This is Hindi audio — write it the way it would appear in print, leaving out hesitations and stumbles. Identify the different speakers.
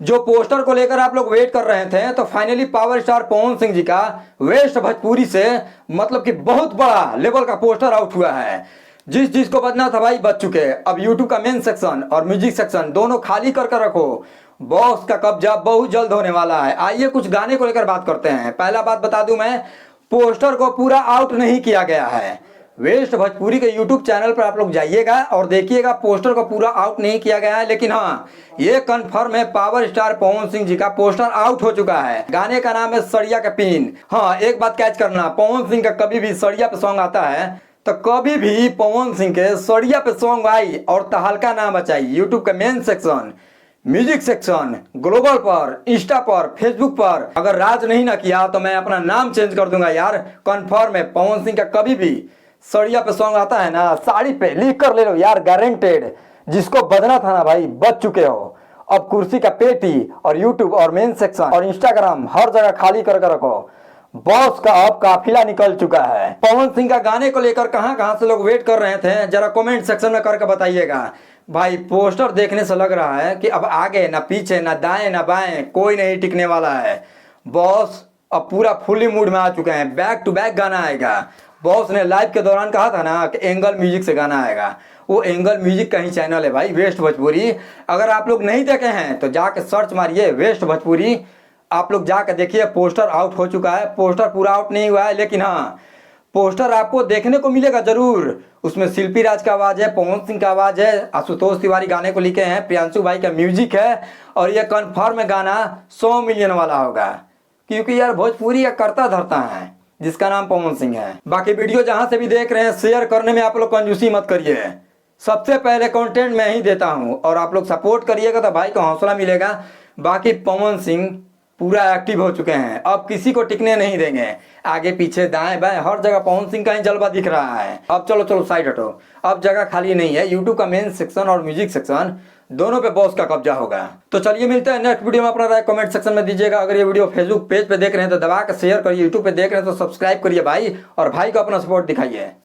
Speaker 1: जो पोस्टर को लेकर आप लोग वेट कर रहे थे, तो finally power star Pawan Singh ji का वेस्ट भोजपुरी से मतलब कि बहुत बड़ा लेवल का पोस्टर आउट हुआ है। जिस चीज को बचना था भाई बच चुके। अब यूट्यूब का मेन सेक्शन और म्यूजिक सेक्शन दोनों खाली कर कर रखो। बॉस का कब्जा बहुत जल्द होने वाला है। आइए कुछ गाने को लेकर बात करते हैं। पहला बात बता दूं मैं, पोस्टर को पूरा आउट नहीं किया गया है। वेस्ट भोजपुरी के यूट्यूब चैनल पर आप लोग जाइएगा और देखिएगा, पोस्टर को पूरा आउट नहीं किया गया है। लेकिन हाँ, ये कंफर्म है, पावर स्टार पवन सिंह जी का पोस्टर आउट हो चुका है। गाने का नाम है सड़िया का पिन। हाँ, एक बात कैच करना, पवन सिंह का कभी भी सड़िया पे सॉन्ग आता है तो कभी भी पवन सिंह के सड़िया पे सॉन्ग आई और तहलका ना बचाई। यूट्यूब का main section, music section, global पर, इंस्टा पर, फेसबुक पर अगर राज नहीं ना किया तो मैं अपना नाम चेंज कर दूंगा यार। कंफर्म है, पवन सिंह का कभी भी सड़िया पे सॉन्ग आता है ना, साड़ी पे लिख कर ले लो यार, गारंटेड। जिसको बदना था ना भाई, बच चुके हो। अब कुर्सी का पेटी और यूट्यूब और मेन सेक्शन और इंस्टाग्राम हर जगह खाली कर रखो। बॉस का अब काफिला निकल चुका है। पवन सिंह का गाने को लेकर कहां कहां से लोग वेट कर रहे थे, जरा कमेंट सेक्शन में करके बताइएगा। भाई पोस्टर देखने से लग रहा है कि अब आगे ना पीछे ना दाएं ना बाएं कोई नहीं टिकने वाला है। बॉस अब पूरा फुली मूड में आ चुके हैं। बैक टू बैक गाना आएगा। बॉस ने लाइव के दौरान कहा था ना कि एंगल म्यूजिक से गाना आएगा। वो एंगल म्यूजिक का ही चैनल है भाई, वेस्ट भोजपुरी। अगर आप लोग नहीं देखे हैं तो जाके सर्च मारिए वेस्ट भोजपुरी, आप लोग जाकर देखिए। पोस्टर आउट हो चुका है। पोस्टर पूरा आउट नहीं हुआ है, लेकिन हाँ, पोस्टर आपको देखने को मिलेगा जरूर। उसमें शिल्पी राज का आवाज है, पवन सिंह का आवाज है, आशुतोष तिवारी गाने को लिखे हैं, प्रियांशु भाई का म्यूजिक है। और यह कन्फर्म गाना 100 मिलियन वाला होगा, क्योंकि यार भोजपुरी का करता धरता है जिसका नाम पवन सिंह है। बाकी वीडियो जहां से भी देख रहे हैं, शेयर करने में आप लोग कंजूसी मत करिए। सबसे पहले कंटेंट मैं ही देता हूं और आप लोग सपोर्ट करिएगा तो भाई को हौसला मिलेगा। बाकी पवन सिंह पूरा एक्टिव हो चुके हैं, अब किसी को टिकने नहीं देंगे। आगे पीछे दाएं बाएं हर जगह पवन सिंह का ही जलवा दिख रहा है। अब चलो साइड हटो, अब जगह खाली नहीं है। यूट्यूब का मेन सेक्शन और म्यूजिक सेक्शन दोनों पे बॉस का कब्जा होगा। तो चलिए मिलते हैं नेक्स्ट वीडियो में। अपना राय कमेंट सेक्शन में दीजिएगा। अगर ये वीडियो फेसबुक पेज पे देख रहे हैं तो दबा कर शेयर करिए, यूट्यूब पे देख रहे हैं तो सब्सक्राइब करिए भाई, और भाई को अपना सपोर्ट दिखाइए।